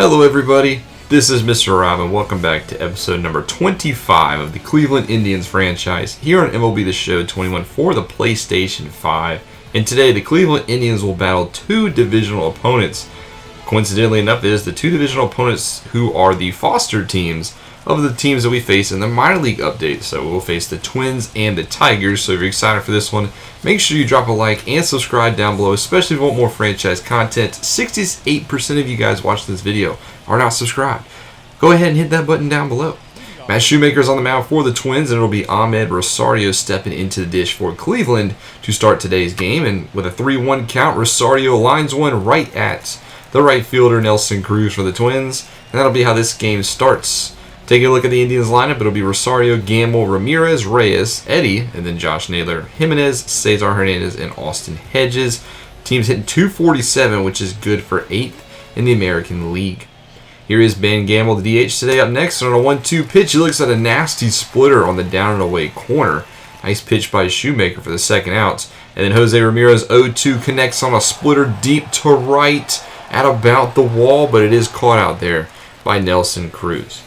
Hello everybody, this is Mr. Rob and welcome back to episode number 25 of the Cleveland Indians franchise here on MLB The Show 21 for the PlayStation 5. And today the Cleveland Indians will battle two divisional opponents. Coincidentally enough, it is the two divisional opponents who are the foster teams of the teams that we face in the minor league update. So we'll face the Twins and the Tigers. So if you're excited for this one, make sure you drop a like and subscribe down below, especially if you want more franchise content. 68% of you guys watching this video are not subscribed. Go ahead and hit that button down below. Matt Shoemaker's on the mound for the Twins, and it'll be Ahmed Rosario stepping into the dish for Cleveland to start today's game. And with a 3-1 count, Rosario lines one right at the right fielder Nelson Cruz for the Twins. And that'll be how this game starts. Taking a look at the Indians lineup, it'll be Rosario, Gamble, Ramirez, Reyes, Eddie, and then Josh Naylor, Jimenez, Cesar Hernandez, and Austin Hedges. Team's hitting .247, which is good for 8th in the American League. Here is Ben Gamble, the DH, today. Up next on a 1-2 pitch, he looks at a nasty splitter on the down and away corner. Nice pitch by Shoemaker for the second out. And then Jose Ramirez 0-2 connects on a splitter deep to right at about the wall, but it is caught out there by Nelson Cruz.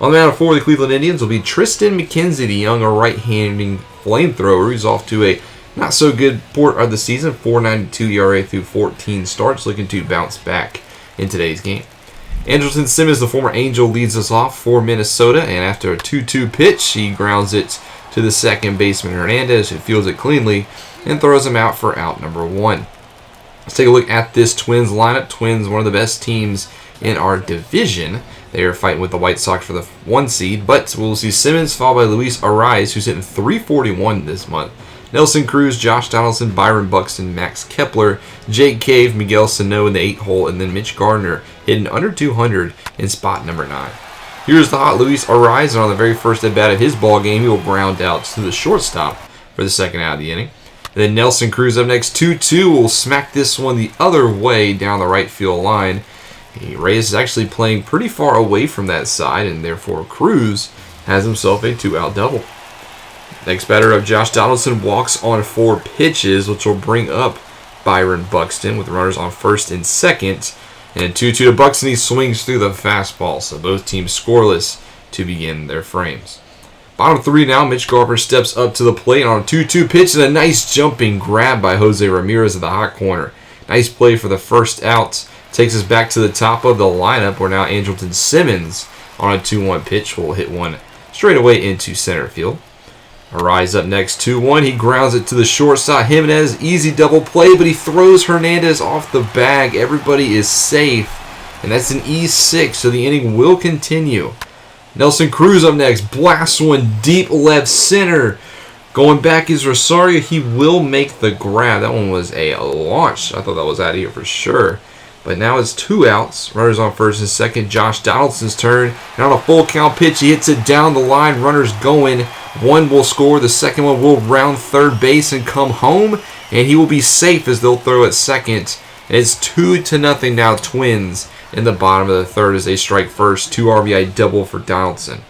On the mound for the Cleveland Indians will be Tristan McKenzie, the young right-handing flamethrower, who's off to a not-so-good port of the season, 4.92 ERA through 14 starts, looking to bounce back in today's game. Andrelton Simmons, the former Angel, leads us off for Minnesota, and after a 2-2 pitch, he grounds it to the second baseman Hernandez, who fields it cleanly and throws him out for out number 1. Let's take a look at this Twins lineup. Twins, one of the best teams in our division. They are fighting with the White Sox for the 1 seed, but we'll see Simmons followed by Luis Arraez, who's hitting .341 this month. Nelson Cruz, Josh Donaldson, Byron Buxton, Max Kepler, Jake Cave, Miguel Sano in the 8 hole, and then Mitch Gardner hitting under 200 in spot number 9. Here's the hot Luis Arraez, and on the very first at bat of his ball game, he will ground out to the shortstop for the second out of the inning. And then Nelson Cruz up next, 2-2, will smack this one the other way down the right field line. Reyes is actually playing pretty far away from that side, and therefore Cruz has himself a 2-out double. Next batter up, Josh Donaldson walks on 4 pitches, which will bring up Byron Buxton with runners on first and second. And 2-2 to Buxton, he swings through the fastball, so both teams scoreless to begin their frames. Bottom 3 now, Mitch Garver steps up to the plate on a 2-2 pitch, and a nice jumping grab by Jose Ramirez at the hot corner. Nice play for the first out. Takes us back to the top of the lineup, where now Andrelton Simmons on a 2-1 pitch will hit one straight away into center field. Arraez up next, 2-1. He grounds it to the shortstop. Jimenez, easy double play, but he throws Hernandez off the bag. Everybody is safe, and that's an E6, so the inning will continue. Nelson Cruz up next, blasts one deep left center. Going back is Rosario. He will make the grab. That one was a launch. I thought that was out of here for sure. But now it's 2 outs. Runners on first and second. Josh Donaldson's turn. And on a full count pitch, he hits it down the line. Runners going. One will score. The second one will round third base and come home. And he will be safe as they'll throw at second. And it's 2-0 now, Twins in the bottom of the third as they strike first. 2 RBI double for Donaldson.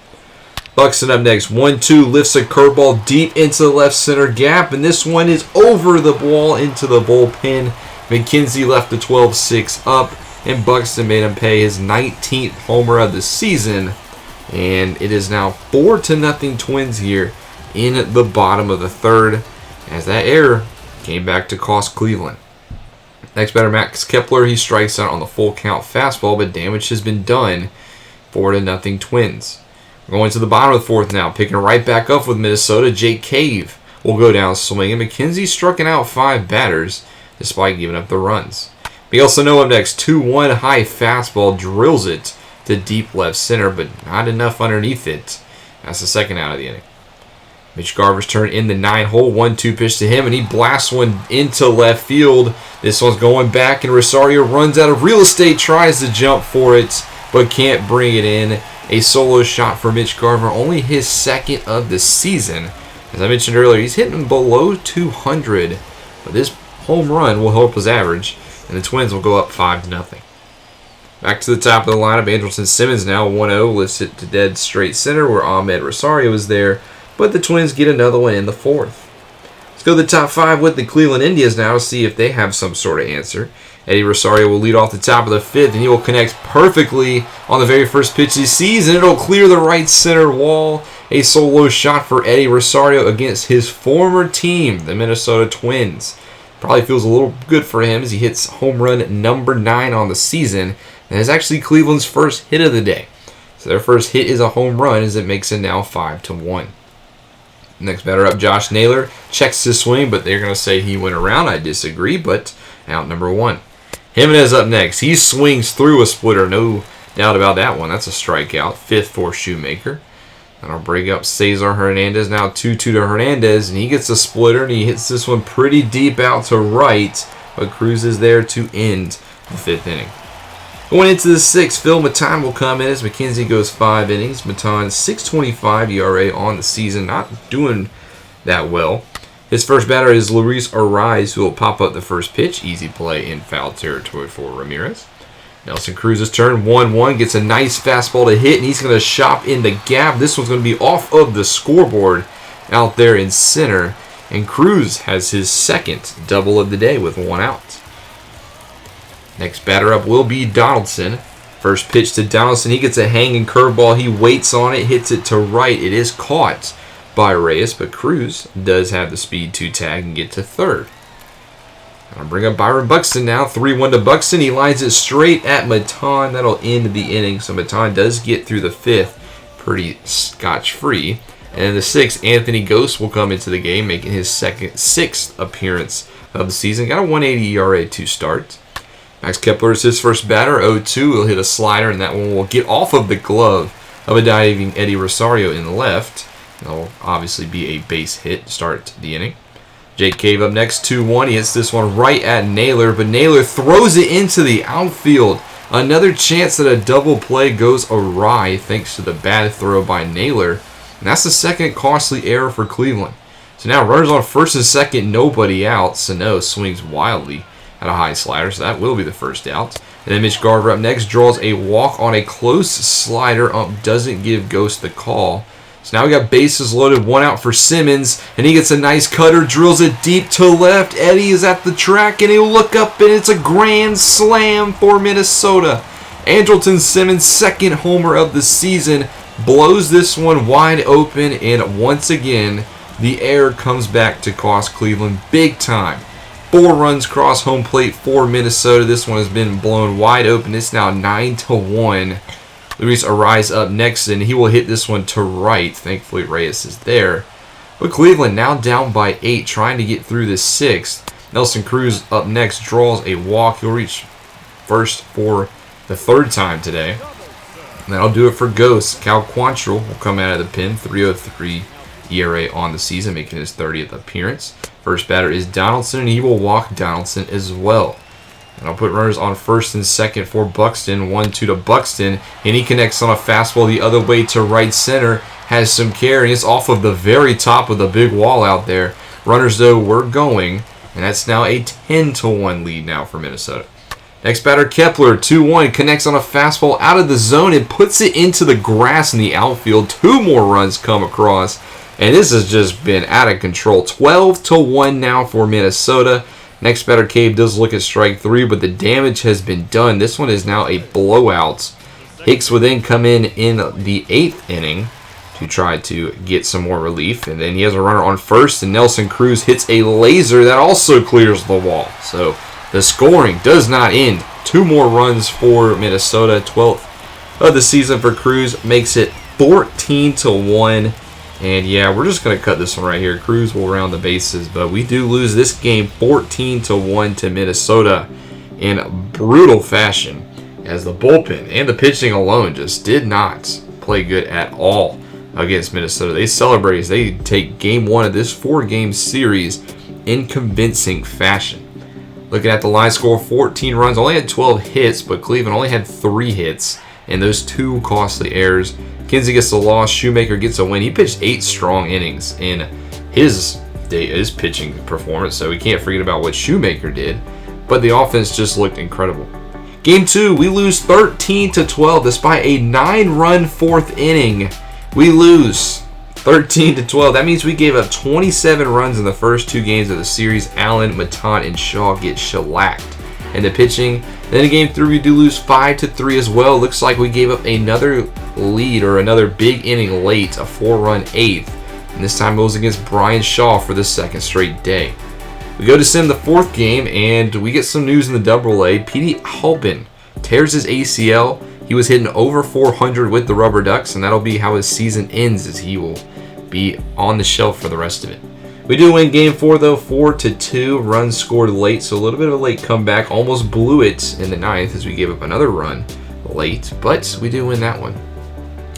Buxton up next. 1-2. Lifts a curveball deep into the left center gap. And this one is over the wall into the bullpen. McKenzie left the 12-6 up, and Buxton made him pay his 19th homer of the season. And it is now 4-0 Twins here in the bottom of the third, as that error came back to cost Cleveland. Next batter, Max Kepler. He strikes out on the full count fastball, but damage has been done. 4-0 Twins. We're going to the bottom of the fourth now, picking right back up with Minnesota. Jake Cave will go down swinging. McKenzie striking out 5 batters, despite giving up the runs. Miguel Sano up next, 2-1 high fastball, drills it to deep left center, but not enough underneath it. That's the second out of the inning. Mitch Garver's turn in the 9 hole, 1-2 pitch to him, and he blasts one into left field. This one's going back, and Rosario runs out of real estate, tries to jump for it, but can't bring it in. A solo shot for Mitch Garver, only his second of the season. As I mentioned earlier, he's hitting below 200, but this home run will help his average, and the Twins will go up 5-0. Back to the top of the lineup, Andrelton Simmons now 1-0, lifts it to dead straight center where Ahmed Rosario is there, but the Twins get another one in the fourth. Let's go to the top 5 with the Cleveland Indians now to see if they have some sort of answer. Eddie Rosario will lead off the top of the 5th, and he will connect perfectly on the very first pitch of the season. It'll clear the right center wall. A solo shot for Eddie Rosario against his former team, the Minnesota Twins. Probably feels a little good for him as he hits home run number 9 on the season. And it's actually Cleveland's first hit of the day. So their first hit is a home run as it makes it now 5-1. Next batter up, Josh Naylor. Checks his swing, but they're going to say he went around. I disagree, but out number 1. Jimenez up next. He swings through a splitter. No doubt about that one. That's a strikeout. 5th for Shoemaker. And I'll bring up Cesar Hernandez. Now 2-2 to Hernandez. And he gets a splitter, and he hits this one pretty deep out to right. But Cruz is there to end the 5th inning. Going into the 6th, Phil Maton will come in as McKenzie goes 5 innings. Maton, 6.25 ERA on the season. Not doing that well. His first batter is Luis Ariz, who will pop up the first pitch. Easy play in foul territory for Ramirez. Nelson Cruz's turn, 1-1, gets a nice fastball to hit, and he's going to shop in the gap. This one's going to be off of the scoreboard out there in center, and Cruz has his second double of the day with 1 out. Next batter up will be Donaldson. First pitch to Donaldson, he gets a hanging curveball. He waits on it, hits it to right. It is caught by Reyes, but Cruz does have the speed to tag and get to third. I'll bring up Byron Buxton now. 3-1 to Buxton. He lines it straight at Maton. That'll end the inning. So Maton does get through the 5th pretty scotch-free. And in the 6th, Anthony Ghost will come into the game, making his 6th appearance of the season. Got a 1.80 ERA to start. Max Kepler is his first batter. 0-2. He'll hit a slider, and that one will get off of the glove of a diving Eddie Rosario in the left. That'll obviously be a base hit to start the inning. Jake Cave up next, 2-1. He hits this one right at Naylor, but Naylor throws it into the outfield. Another chance that a double play goes awry thanks to the bad throw by Naylor. And that's the second costly error for Cleveland. So now runners on first and second, nobody out. Sano swings wildly at a high slider, so that will be the first out. And then Mitch Garver up next draws a walk on a close slider. Doesn't give Ghost the call. So now we got bases loaded, 1 out for Simmons, and he gets a nice cutter, drills it deep to left. Eddie is at the track, and he'll look up, and it's a grand slam for Minnesota. Andrelton Simmons, second homer of the season, blows this one wide open, and once again, the error comes back to cost Cleveland big time. 4 runs cross home plate for Minnesota. This one has been blown wide open. It's now 9-1. Luis Ariz up next, and he will hit this one to right. Thankfully, Reyes is there. But Cleveland now down by 8, trying to get through the 6th. Nelson Cruz up next draws a walk. He'll reach first for the 3rd time today. And that'll do it for Ghost. Cal Quantrill will come out of the pen, 3.03 ERA on the season, making his 30th appearance. First batter is Donaldson, and he will walk Donaldson as well. And I'll put runners on first and second for Buxton. 1-2 to Buxton. And he connects on a fastball the other way to right center. Has some care, and it's off of the very top of the big wall out there. Runners, though, were going. And that's now a 10-1 lead now for Minnesota. Next batter, Kepler. 2-1. Connects on a fastball out of the zone and puts it into the grass in the outfield. 2 more runs come across. And this has just been out of control. 12-1 now for Minnesota. Next batter, Cave does look at strike 3, but the damage has been done. This one is now a blowout. Hicks will then come in the 8th inning to try to get some more relief. And then he has a runner on first, and Nelson Cruz hits a laser that also clears the wall. So the scoring does not end. 2 more runs for Minnesota. 12th of the season for Cruz makes it 14-1. And yeah, we're just going to cut this one right here. Cruz will round the bases, but we do lose this game 14-1 to Minnesota in brutal fashion, as the bullpen and the pitching alone just did not play good at all against Minnesota. They celebrate as they take game 1 of this 4-game series in convincing fashion. Looking at the line score, 14 runs, only had 12 hits, but Cleveland only had 3 hits, and those 2 costly errors. Kinsey gets the loss. Shoemaker gets a win. He pitched 8 strong innings in his pitching performance, so we can't forget about what Shoemaker did. But the offense just looked incredible. Game 2, we lose 13-12 despite a 9-run 4th inning. We lose 13-12. That means we gave up 27 runs in the first 2 games of the series. Allen, Maton, and Shaw get shellacked. in the pitching. Then in game 3, we do lose 5-3 as well. Looks like we gave up another lead or another big inning late, a 4-run 8th. And this time it was against Brian Shaw for the second straight day. We go to sim the 4th game, and we get some news in the AA. Petey Halpin tears his ACL. He was hitting over 400 with the Rubber Ducks, and that'll be how his season ends, as he will be on the shelf for the rest of it. We do win game 4 though, 4-2. Runs scored late, so a little bit of a late comeback. Almost blew it in the 9th as we gave up another run late, but we do win that one.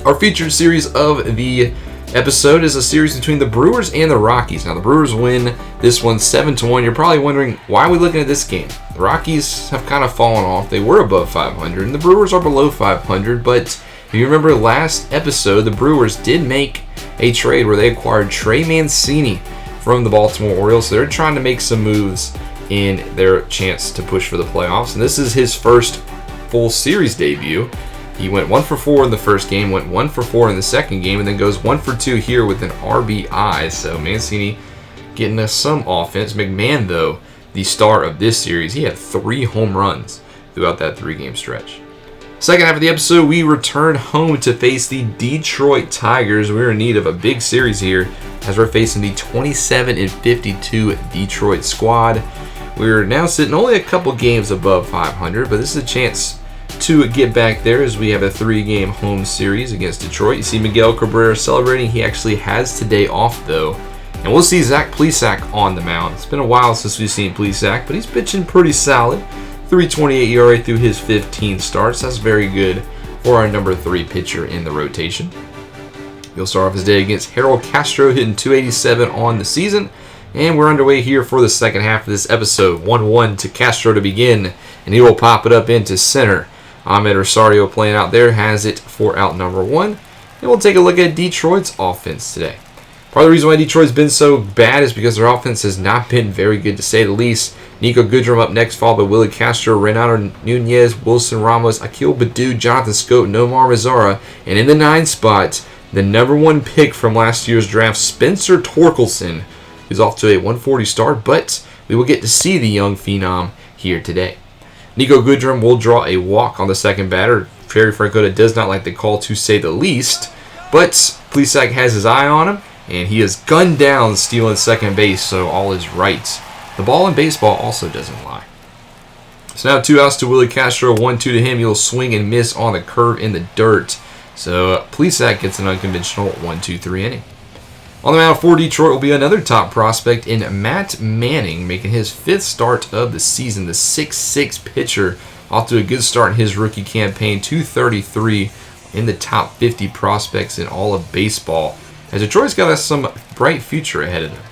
Our featured series of the episode is a series between the Brewers and the Rockies. Now the Brewers win this one 7-1. You're probably wondering, why are we looking at this game? The Rockies have kind of fallen off. They were above 500, and the Brewers are below 500. But if you remember last episode, the Brewers did make a trade where they acquired Trey Mancini from the Baltimore Orioles. So they're trying to make some moves in their chance to push for the playoffs. And this is his first full series debut. He went 1-for-4 in the first game, went 1-for-4 in the second game, and then goes 1-for-2 here with an RBI. So Mancini getting us some offense. McMahon, though, the star of this series, he had 3 home runs throughout that 3-game stretch. Second half of the episode, we return home to face the Detroit Tigers. We're in need of a big series here as we're facing the 27-52 Detroit squad. We're now sitting only a couple games above 500, but this is a chance to get back there as we have a 3-game home series against Detroit. You see Miguel Cabrera celebrating. He actually has today off, though. And we'll see Zach Plesac on the mound. It's been a while since we've seen Plesac, but he's pitching pretty solid. 3.28 ERA through his 15 starts. That's very good for our number 3 pitcher in the rotation. He'll start off his day against Harold Castro, hitting .287 on the season. And we're underway here for the second half of this episode. 1-1 to Castro to begin, and he will pop it up into center. Ahmed Rosario playing out there has it for out number 1. And we'll take a look at Detroit's offense today. Part of the reason why Detroit's been so bad is because their offense has not been very good, to say the least. Nico Goodrum up next, followed by Willie Castro, Renato Nunez, Wilson Ramos, Akil Baddoo, Jonathan Scope, Nomar Mazara. And in the 9 spot, the number 1 pick from last year's draft, Spencer Torkelson, who's off to a 140 start, but we will get to see the young phenom here today. Nico Goodrum will draw a walk on the second batter. Terry Francona does not like the call, to say the least, but Plesac has his eye on him, and he is gunned down stealing second base, so all is right. The ball in baseball also doesn't lie. So now 2 outs to Willie Castro, 1-2 to him. He'll swing and miss on the curve in the dirt. So Plesac gets an unconventional 1-2-3 inning. On the mound for Detroit will be another top prospect in Matt Manning, making his 5th start of the season. The 6'6" pitcher off to a good start in his rookie campaign, 233 in the top 50 prospects in all of baseball, as Detroit's got some bright future ahead of them.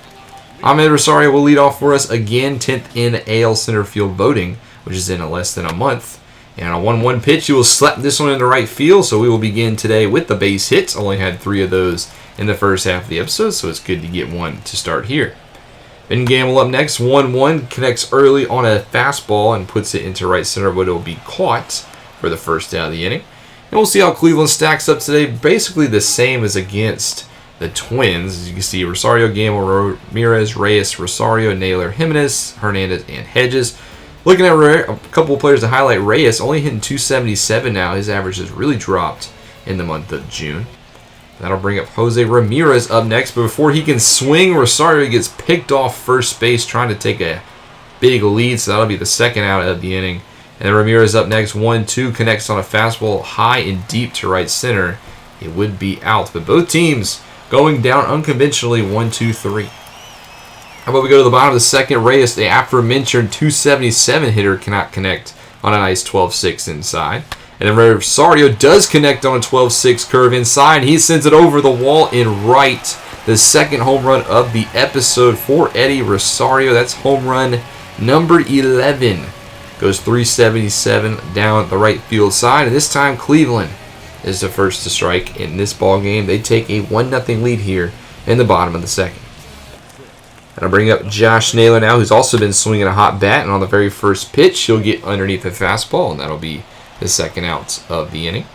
Ahmed Rosario will lead off for us again, 10th in AL center field voting, which is in less than a month. And on a 1-1 pitch, he will slap this one into right field, so we will begin today with the base hits. Only had 3 of those in the first half of the episode, so it's good to get one to start here. Ben Gamble up next, 1-1, connects early on a fastball and puts it into right center, but it will be caught for the first out of the inning. And we'll see how Cleveland stacks up today. Basically the same as against the Twins. As you can see, Rosario, Gamble, Ramirez, Reyes, Rosario, Naylor, Jimenez, Hernandez, and Hedges. Looking at a couple of players to highlight, Reyes only hitting .277 now. His average has really dropped in the month of June. That'll bring up Jose Ramirez up next, but before he can swing, Rosario gets picked off first base trying to take a big lead, so that'll be the second out of the inning. And then Ramirez up next, 1-2, connects on a fastball high and deep to right center. It would be out, but both teams going down unconventionally, 1-2-3. How about we go to the bottom of the second? Reyes, the aforementioned .277 hitter, cannot connect on a nice 12-6 inside. And then Rosario does connect on a 12-6 curve inside. He sends it over the wall in right. The second home run of the episode for Eddie Rosario. That's home run number 11. Goes .377 down the right field side. And this time Cleveland is the first to strike in this ball game. They take a 1-0 lead here in the bottom of the second. And I'll bring up Josh Naylor now, who's also been swinging a hot bat. And on the very first pitch, he'll get underneath the fastball, and that'll be the second out of the inning.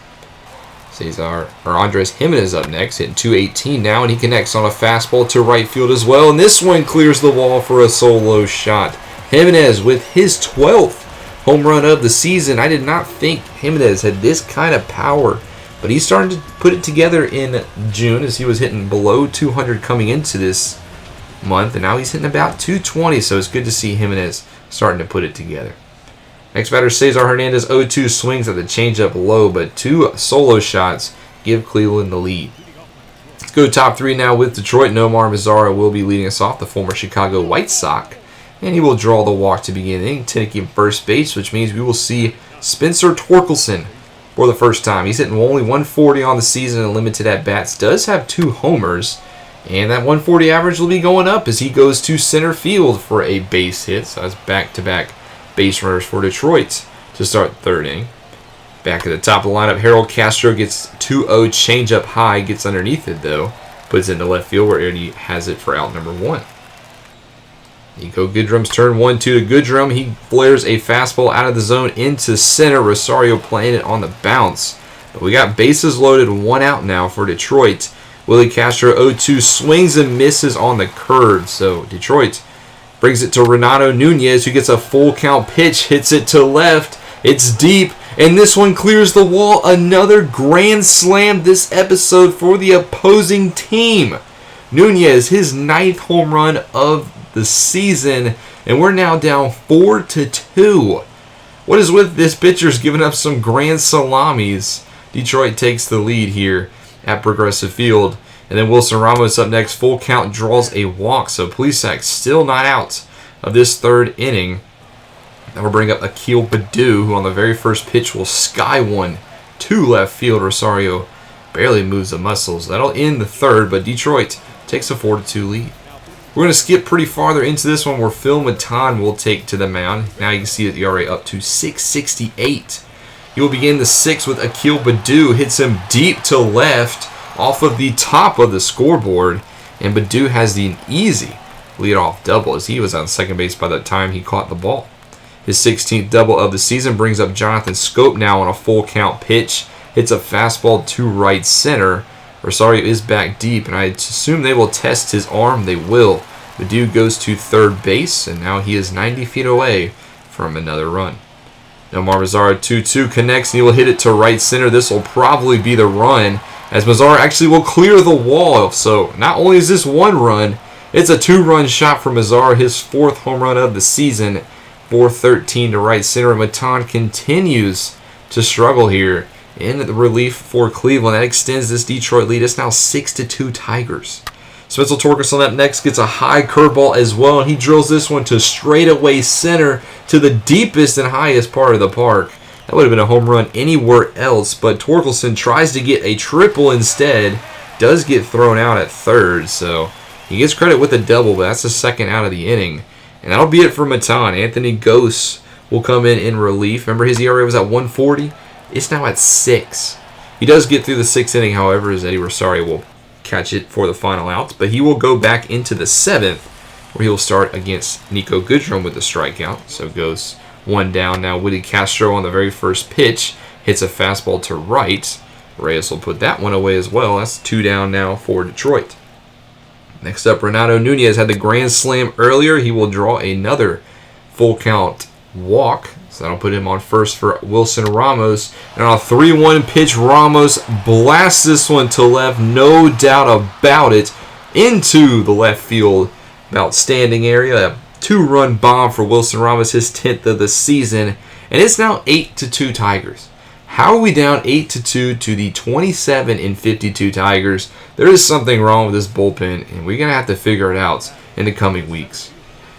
Cesar or Andres Jimenez up next, hitting .218 now, and he connects on a fastball to right field as well. And this one clears the wall for a solo shot. Jimenez with his 12th home run of the season. I did not think Jimenez had this kind of power, but he's starting to put it together in June, as he was hitting below 200 coming into this month, and now he's hitting about 220, so it's good to see Jimenez starting to put it together. Next batter, Cesar Hernandez, 0-2, swings at the changeup low, but 2 solo shots give Cleveland the lead. Let's go top 3 now with Detroit. Nomar Mazara will be leading us off, the former Chicago White Sox, and he will draw the walk to begin the inning. Tenneke in first base, which means we will see Spencer Torkelson for the first time. He's hitting only 140 on the season and limited at-bats, does have 2 homers, and that 140 average will be going up as he goes to center field for a base hit. So that's back-to-back base runners for Detroit to start third inning. Back at the top of the lineup, Harold Castro gets 2-0 changeup high, gets underneath it though, puts it into left field where Eddie has it for out number 1. Nico Goodrum's turn, 1-2 to Goodrum. He flares a fastball out of the zone into center. Rosario playing it on the bounce. But we got bases loaded, 1 out now for Detroit. Willie Castro 0-2 swings and misses on the curve. So Detroit brings it to Renato Nunez, who gets a full count pitch, hits it to left. It's deep, and this one clears the wall. Another grand slam this episode for the opposing team. Nunez, his 9th home run of the season, and we're now down 4-2. What is with this pitcher's giving up some grand salamis? Detroit takes the lead here at Progressive Field. And then Wilson Ramos up next. Full count, draws a walk. So Plesac still not out of this third inning. That will bring up Akil Baddoo, who on the very first pitch will sky one to left field. Rosario barely moves the muscles. That'll end the third, but Detroit takes a 4-2 lead. We're going to skip pretty farther into this one where Phil Matan will take to the mound. Now you can see the ERA up to 6.68. He will begin the 6th with Akil Baddoo. Hits him deep to left off of the top of the scoreboard. And Baddoo has the easy leadoff double as he was on second base by the time he caught the ball. His 16th double of the season brings up Jonathan Scope now on a full count pitch. Hits a fastball to right center. Rosario is back deep, and I assume they will test his arm. They will. Baddoo goes to third base, and now he is 90 feet away from another run. Nomar Mazara 2-2 connects, and he will hit it to right center. This will probably be the run, as Mazara actually will clear the wall. So not only is this 1 run, it's a 2-run shot for Mazara, his 4th home run of the season. 4-13 to right center. Matan continues to struggle here in the relief for Cleveland. That extends this Detroit lead. It's now 6-2 Tigers. Spencer Torkelson up next gets a high curveball as well, and he drills this one to straightaway center to the deepest and highest part of the park. That would have been a home run anywhere else, but Torkelson tries to get a triple instead. Does get thrown out at third, so he gets credit with a double, but that's the 2nd out of the inning. And that'll be it for Matan. Anthony Gose will come in relief. Remember, his ERA was at 140. It's now at 6. He does get through the 6th inning, however, as Eddie Rosario will catch it for the final out. But he will go back into the 7th, where he will start against Nico Goodrum with the strikeout. So Gose 1 down now. Willie Castro on the very first pitch hits a fastball to right. Reyes will put that one away as well. That's 2 down now for Detroit. Next up, Renato Nunez had the grand slam earlier. He will draw another full count walk. So that'll put him on first for Wilson Ramos. And on a 3-1 pitch, Ramos blasts this one to left. No doubt about it. Into the left field about standing area. A 2-run bomb for Wilson Ramos, his 10th of the season. And it's now 8-2 Tigers. How are we down 8-2 to the 27-52 Tigers? There is something wrong with this bullpen, and we're going to have to figure it out in the coming weeks.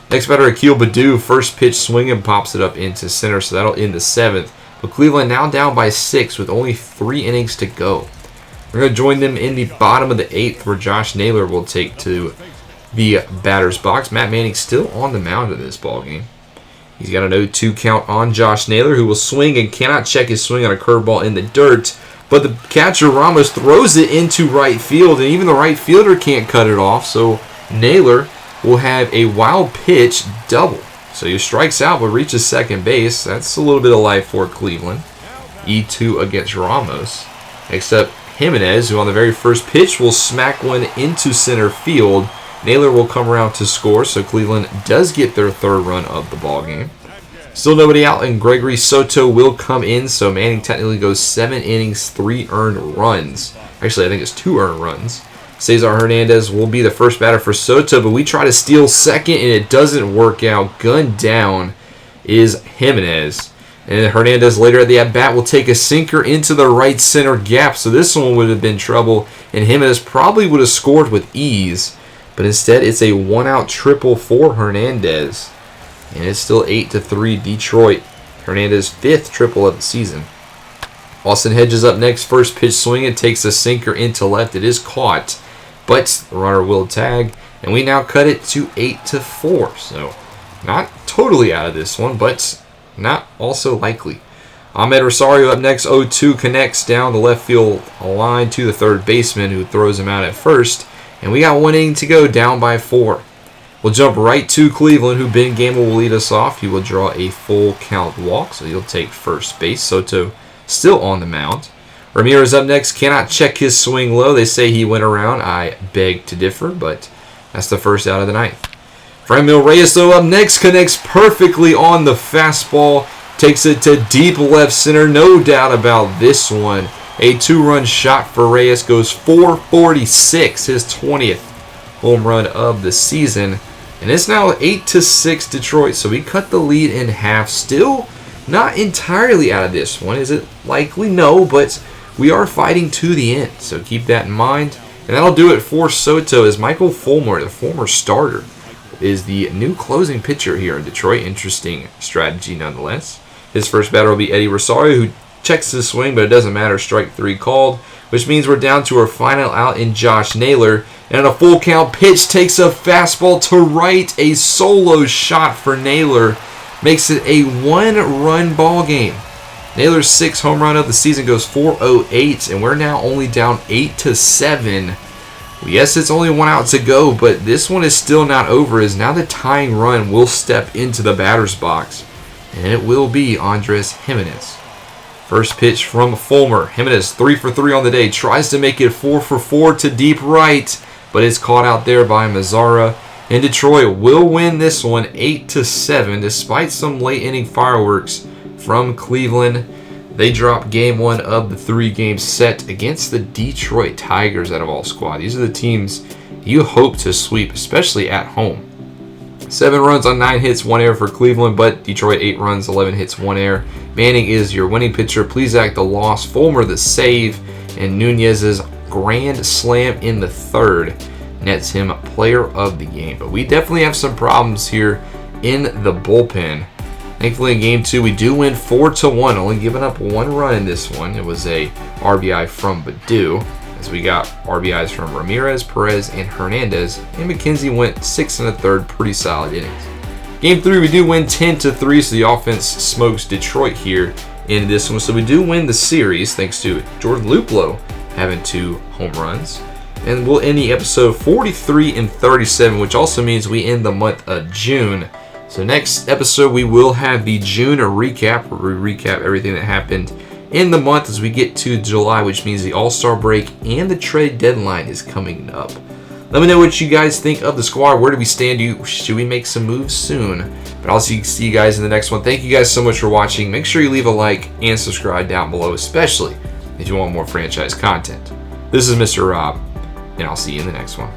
Next batter, Akil Baddoo, first pitch swinging, pops it up into center, so that'll end the 7th. But Cleveland now down by 6 with only 3 innings to go. We're going to join them in the bottom of the 8th, where Josh Naylor will take to the batter's box. Matt Manning still on the mound in this ballgame. He's got an 0-2 count on Josh Naylor, who will swing and cannot check his swing on a curveball in the dirt. But the catcher, Ramos, throws it into right field, and even the right fielder can't cut it off. So Naylor will have a wild pitch double. So he strikes out but reaches second base. That's a little bit of life for Cleveland. E2 against Ramos. Except Jimenez, who on the very first pitch will smack one into center field. Naylor will come around to score, so Cleveland does get their 3rd run of the ball game. Still nobody out, and Gregory Soto will come in. So Manning technically goes 7 innings, 3 earned runs. Actually, I think it's 2 earned runs. Cesar Hernandez will be the first batter for Soto, but we try to steal second, and it doesn't work out. Gunned down is Jimenez. And Hernandez later at the at-bat will take a sinker into the right center gap. So this one would have been trouble, and Jimenez probably would have scored with ease. But instead, it's a one-out triple for Hernandez. And it's still 8-3 Detroit. Hernandez's 5th triple of the season. Austin Hedges up next. First pitch swinging. Takes a sinker into left. It is caught, but the runner will tag. And we now cut it to 8-4. So not totally out of this one, but not also likely. Ahmed Rosario up next. 0-2 connects down the left field line to the third baseman, who throws him out at first. And we got 1 inning to go, down by 4. We'll jump right to Cleveland, who Ben Gamel will lead us off. He will draw a full count walk, so he'll take first base. Soto still on the mound. Ramirez up next. Cannot check his swing low. They say he went around. I beg to differ, but that's the first out of the ninth. Franmil Reyes, though, up next, connects perfectly on the fastball. Takes it to deep left center. No doubt about this one. A 2-run shot for Reyes, goes 446, his 20th home run of the season. And it's now 8-6 Detroit, so we cut the lead in half. Still not entirely out of this one. Is it likely? No, but we are fighting to the end, so keep that in mind. And that'll do it for Soto, as Michael Fulmer, the former starter, is the new closing pitcher here in Detroit. Interesting strategy nonetheless. His first batter will be Eddie Rosario, who checks his swing, but it doesn't matter. Strike 3 called, which means we're down to our final out in Josh Naylor. And a full count pitch, takes a fastball to right. A solo shot for Naylor makes it a 1-run ball game. Naylor's 6th home run of the season goes 408, and we're now only down 8-7. Yes, it's only 1 out to go, but this one is still not over, as now the tying run will step into the batter's box, and it will be Andres Jimenez. First pitch from Fulmer. Jimenez 3 for 3 on the day. Tries to make it 4 for 4 to deep right, but it's caught out there by Mazzara. And Detroit will win this one 8-7, despite some late inning fireworks from Cleveland. They drop game 1 of the 3-game set against the Detroit Tigers out of all squad. These are the teams you hope to sweep, especially at home. 7 runs on 9 hits, 1 error for Cleveland, but Detroit 8 runs, 11 hits, 1 error. Manning is your winning pitcher. Plesac the loss, Fulmer the save, and Nunez's grand slam in the 3rd nets him player of the game. But we definitely have some problems here in the bullpen. Thankfully in game 2 we do win 4-1, only giving up 1 run in this one. It was a RBI from Baddoo, as we got RBIs from Ramirez, Perez, and Hernandez, and McKenzie went 6 1/3, pretty solid innings. Game 3, we do win 10-3, so the offense smokes Detroit here in this one. So we do win the series, thanks to Jordan Luplow having 2 home runs. And we'll end the episode 43-37, which also means we end the month of June. So next episode, we will have the June recap, where we recap everything that happened in the month as we get to July, which means the All-Star break and the trade deadline is coming up. Let me know what you guys think of the squad. Where do we stand? Should we make some moves soon? But I'll see you guys in the next one. Thank you guys so much for watching. Make sure you leave a like and subscribe down below, especially if you want more franchise content. This is Mr. Rob, and I'll see you in the next one.